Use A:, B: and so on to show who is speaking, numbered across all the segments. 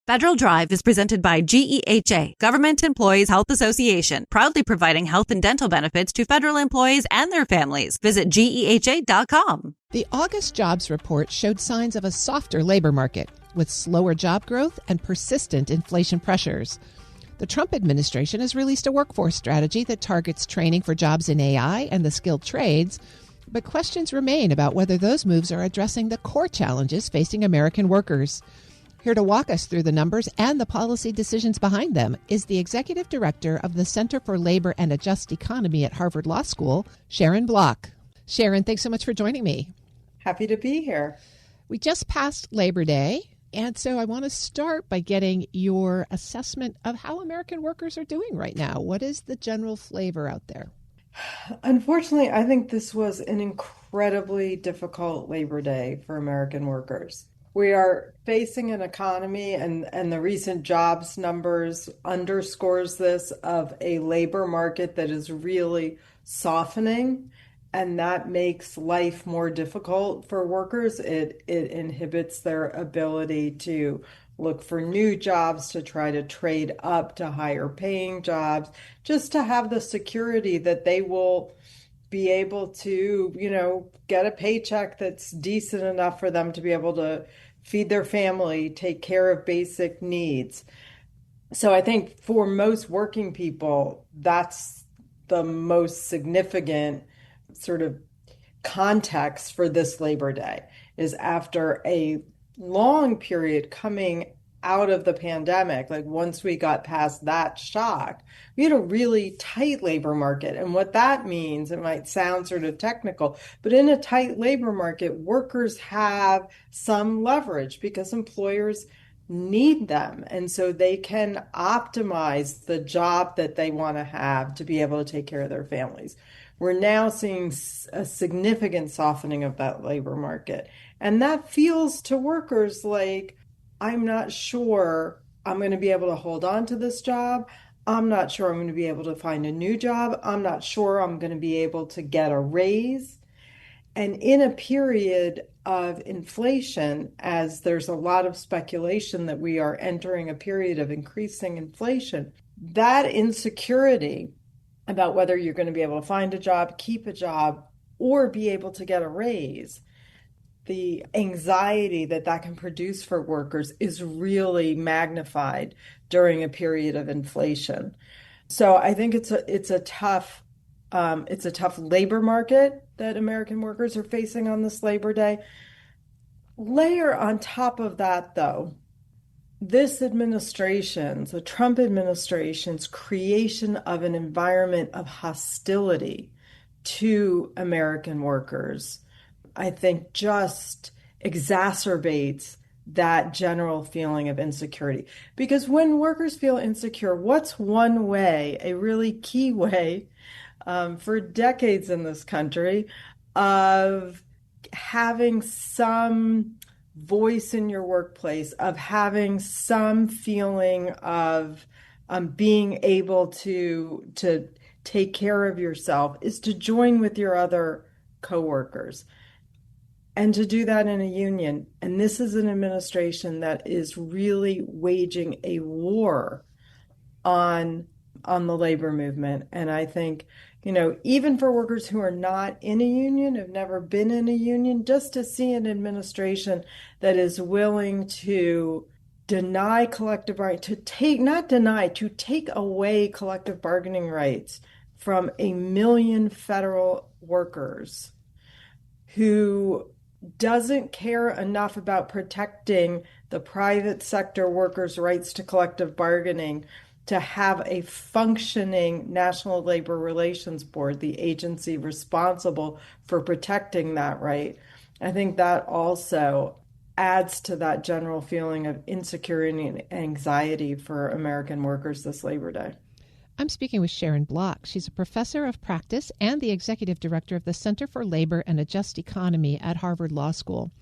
A: Federal Drive is presented by GEHA, Government Employees Health Association, proudly providing health and dental benefits to federal employees and their families. Visit GEHA.com.
B: The August jobs report showed signs of a softer labor market, with slower job growth and persistent inflation pressures. The Trump administration has released a workforce strategy that targets training for jobs in AI and the skilled trades, but questions remain about whether those moves are addressing the core challenges facing American workers. Here to walk us through the numbers and the policy decisions behind them is the executive director of the Center for Labor and a Just Economy at Harvard Law School, Sharon Block. Sharon, thanks so much for joining me.
C: Happy to be here.
B: We just passed Labor Day, and so I want to start by getting your assessment of how American workers are doing right now. What is the general flavor out there?
C: Unfortunately, I think this was an incredibly difficult Labor Day for American workers. We are facing an economy, and the recent jobs numbers underscores this, of a labor market that is really softening, and that makes life more difficult for workers. It inhibits their ability to look for new jobs, to try to trade up to higher paying jobs, just to have the security that they will be able to, get a paycheck that's decent enough for them to be able to feed their family, take care of basic needs. So I think for most working people, that's the most significant sort of context for this Labor Day, is after a long period coming out of the pandemic, like once we got past that shock, we had a really tight labor market. And what that means, it might sound sort of technical, but in a tight labor market, workers have some leverage because employers need them. And so they can optimize the job that they want to have to be able to take care of their families. We're now seeing a significant softening of that labor market. And that feels to workers like, I'm not sure I'm going to be able to hold on to this job. I'm not sure I'm going to be able to find a new job. I'm not sure I'm going to be able to get a raise. And in a period of inflation, as there's a lot of speculation that we are entering a period of increasing inflation, that insecurity about whether you're going to be able to find a job, keep a job, or be able to get a raise, the anxiety that can produce for workers is really magnified during a period of inflation. So I think it's a tough labor market that American workers are facing on this Labor Day. Layer on top of that, though, this administration's, the Trump administration's creation of an environment of hostility to American workers, I think just exacerbates that general feeling of insecurity. Because when workers feel insecure, what's one way, a really key way, for decades in this country, of having some voice in your workplace, of having some feeling of being able to take care of yourself, is to join with your other coworkers. And to do that in a union. And this is an administration that is really waging a war on the labor movement. And I think, even for workers who are not in a union, have never been in a union, just to see an administration that is willing to deny collective right, to take away collective bargaining rights from 1 million federal workers, who doesn't care enough about protecting the private sector workers' rights to collective bargaining to have a functioning National Labor Relations Board, the agency responsible for protecting that right. I think that also adds to that general feeling of insecurity and anxiety for American workers this Labor Day.
B: I'm speaking with Sharon Block. She's a professor of practice and the executive director of the Center for Labor and a Just Economy at Harvard Law School.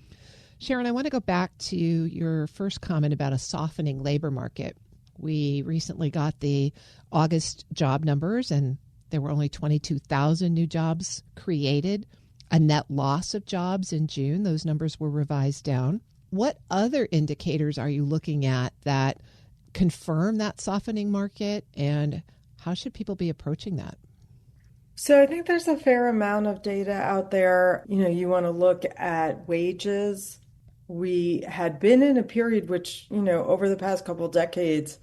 B: Sharon, I want to go back to your first comment about a softening labor market. We recently got the August job numbers, and there were only 22,000 new jobs created, a net loss of jobs in June. Those numbers were revised down. What other indicators are you looking at that confirm that softening market, and how should people be approaching that?
C: So I think there's a fair amount of data out there. You want to look at wages. We had been in a period which, over the past couple of decades,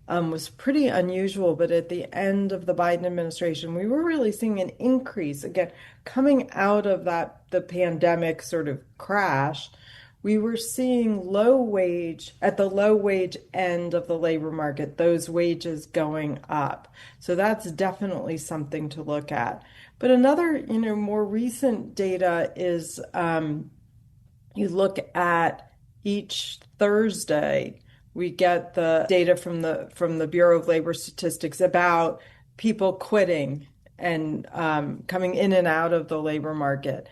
C: was pretty unusual. But at the end of the Biden administration, we were really seeing an increase. Again, coming out of the pandemic sort of crash, we were seeing at the low wage end of the labor market, those wages going up. So that's definitely something to look at. But another, more recent data is you look at each Thursday, we get the data from the Bureau of Labor Statistics about people quitting and coming in and out of the labor market.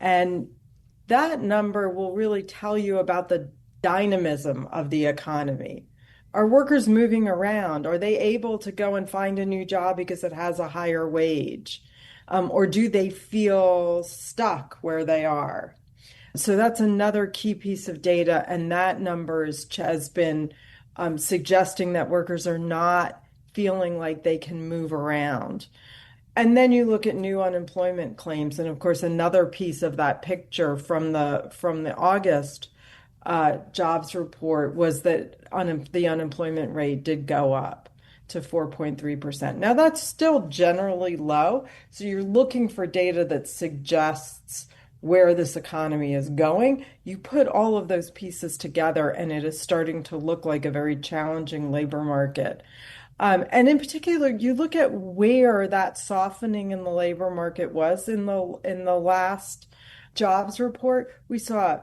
C: And that number will really tell you about the dynamism of the economy. Are workers moving around? Are they able to go and find a new job because it has a higher wage? Or do they feel stuck where they are? So that's another key piece of data. And that number has been suggesting that workers are not feeling like they can move around. And then you look at new unemployment claims, and of course, another piece of that picture from the August jobs report was that the unemployment rate did go up to 4.3%. Now that's still generally low, so you're looking for data that suggests where this economy is going. You put all of those pieces together, and it is starting to look like a very challenging labor market. And in particular, you look at where that softening in the labor market was in the last jobs report. We saw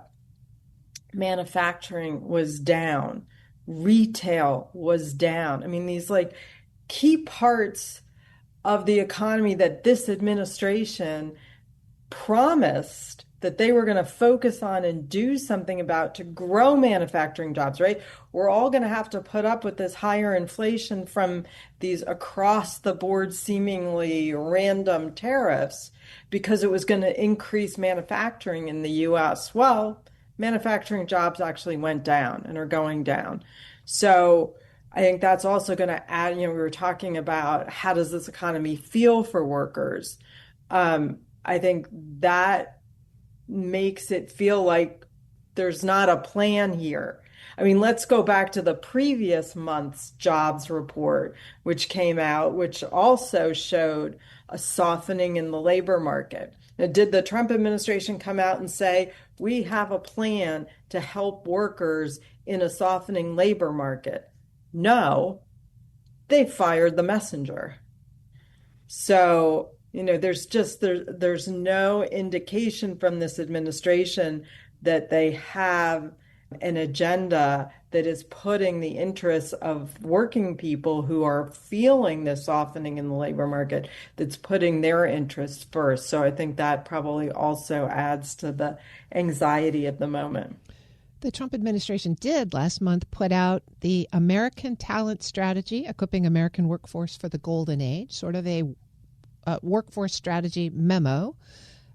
C: manufacturing was down, retail was down. I mean, these like key parts of the economy that this administration promised that they were going to focus on and do something about to grow manufacturing jobs, right? We're all going to have to put up with this higher inflation from these across the board, seemingly random tariffs because it was going to increase manufacturing in the US. Well, manufacturing jobs actually went down and are going down. So I think that's also going to add, we were talking about how does this economy feel for workers? I think that makes it feel like there's not a plan here. I mean, let's go back to the previous month's jobs report, which came out, which also showed a softening in the labor market. Now, did the Trump administration come out and say, we have a plan to help workers in a softening labor market? No, they fired the messenger. So there's no indication from this administration that they have an agenda that is putting the interests of working people who are feeling this softening in the labor market, that's putting their interests first. So I think that probably also adds to the anxiety at the moment.
B: The Trump administration did last month put out the American Talent Strategy, Equipping American Workforce for the Golden Age, sort of a workforce strategy memo.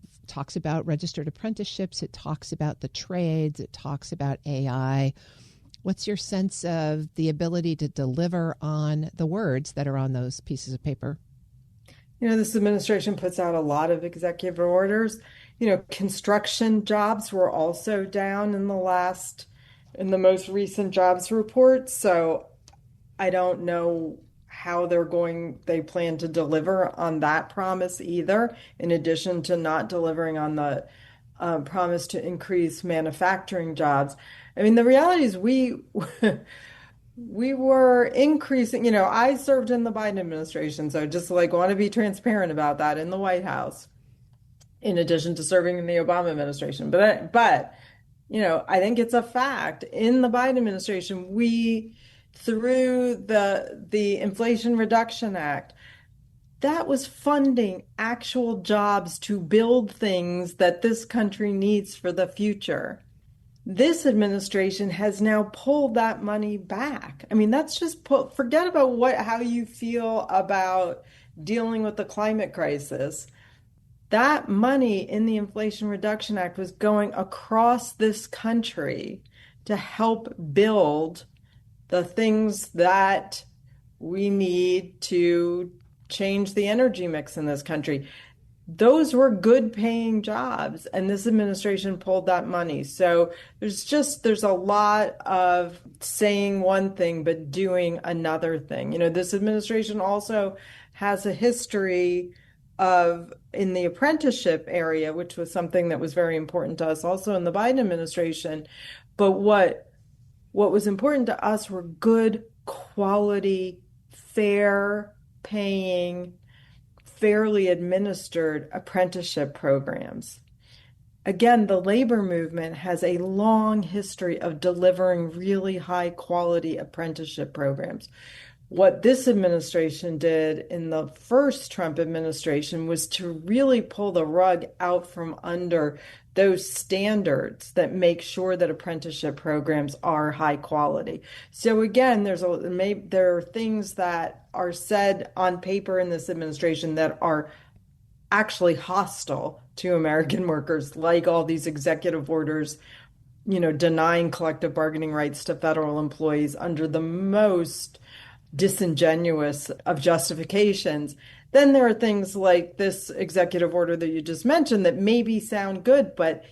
B: It talks about registered apprenticeships. It talks about the trades. It talks about AI. What's your sense of the ability to deliver on the words that are on those pieces of paper?
C: This administration puts out a lot of executive orders. Construction jobs were also down in the most recent jobs report. So I don't know how they plan to deliver on that promise either, in addition to not delivering on the promise to increase manufacturing jobs. I mean, the reality is we were increasing, I served in the Biden administration, so just want to be transparent about that in the White House, in addition to serving in the Obama administration. But I think it's a fact in the Biden administration, through the Inflation Reduction Act, that was funding actual jobs to build things that this country needs for the future. This administration has now pulled that money back. I mean, that's just forget about how you feel about dealing with the climate crisis. That money in the Inflation Reduction Act was going across this country to help build the things that we need to change the energy mix in this country. Those were good paying jobs, and this administration pulled that money. So there's a lot of saying one thing but doing another thing. This administration also has a history of, in the apprenticeship area, which was something that was very important to us also in the Biden administration. But what was important to us were good quality, fair paying, fairly administered apprenticeship programs. Again, the labor movement has a long history of delivering really high quality apprenticeship programs. What this administration did in the first Trump administration was to really pull the rug out from under those standards that make sure that apprenticeship programs are high quality. So again, there are things that are said on paper in this administration that are actually hostile to American workers, like all these executive orders, denying collective bargaining rights to federal employees under the most disingenuous of justifications. Then there are things like this executive order that you just mentioned that maybe sound good, but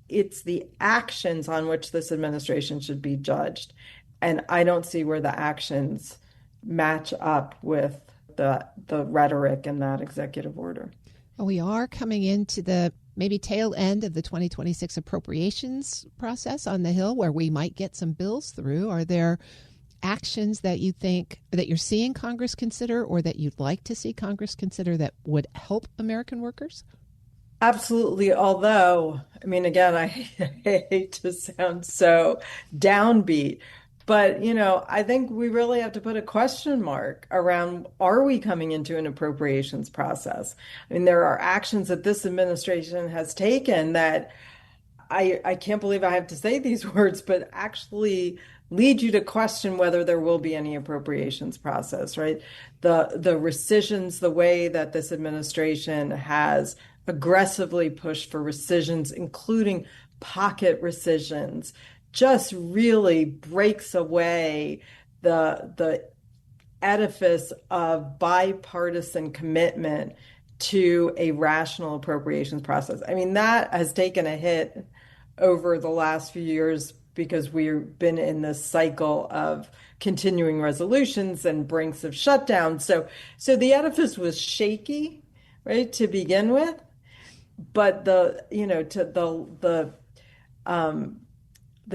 C: it's the actions on which this administration should be judged. And I don't see where the actions match up with the rhetoric in that executive order.
B: Well, we are coming into the maybe tail end of the 2026 appropriations process on the Hill, where we might get some bills through. Are there actions that you think that you're seeing Congress consider, or that you'd like to see Congress consider, that would help American workers?
C: Absolutely. Although, again, I hate to sound so downbeat, but, I think we really have to put a question mark around, are we coming into an appropriations process? There are actions that this administration has taken that I can't believe I have to say these words, but actually lead you to question whether there will be any appropriations process, right? The rescissions, the way that this administration has aggressively pushed for rescissions, including pocket rescissions, just really breaks away the edifice of bipartisan commitment to a rational appropriations process. That has taken a hit over the last few years because we've been in this cycle of continuing resolutions and brinks of shutdown. So the edifice was shaky, right, to begin with. But the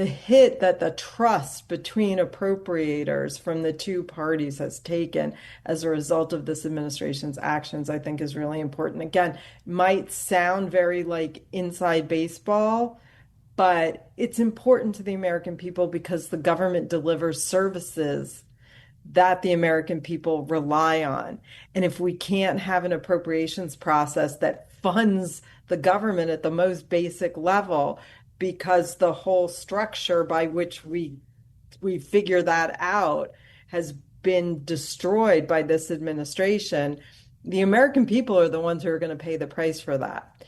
C: hit that the trust between appropriators from the two parties has taken as a result of this administration's actions, I think, is really important. Again, might sound very like inside baseball, but it's important to the American people because the government delivers services that the American people rely on. And if we can't have an appropriations process that funds the government at the most basic level, because the whole structure by which we figure that out has been destroyed by this administration, the American people are the ones who are going to pay the price for that.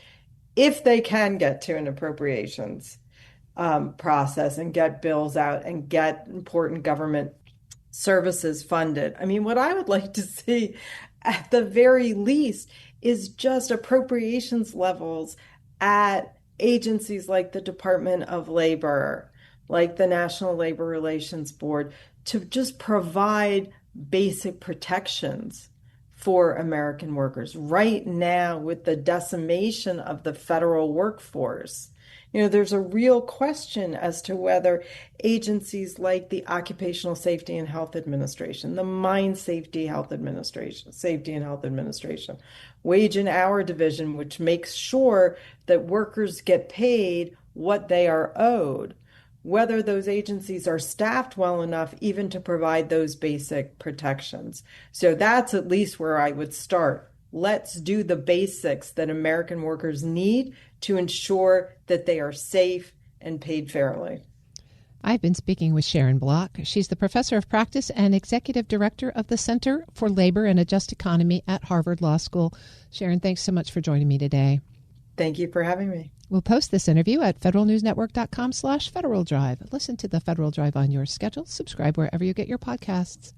C: If they can get to an appropriations process and get bills out and get important government services funded. What I would like to see at the very least is just appropriations levels at agencies like the Department of Labor, like the National Labor Relations Board, to just provide basic protections for American workers. Right now, with the decimation of the federal workforce, there's a real question as to whether agencies like the Occupational Safety and Health Administration, the Mine Safety and Health Administration, Wage and Hour Division, which makes sure that workers get paid what they are owed, whether those agencies are staffed well enough even to provide those basic protections. So that's at least where I would start. Let's do the basics that American workers need to ensure that they are safe and paid fairly.
B: I've been speaking with Sharon Block. She's the professor of practice and executive director of the Center for Labor and a Just Economy at Harvard Law School. Sharon, thanks so much for joining me today.
C: Thank you for having me.
B: We'll post this interview at federalnewsnetwork.com/Federal Drive. Listen to the Federal Drive on your schedule. Subscribe wherever you get your podcasts.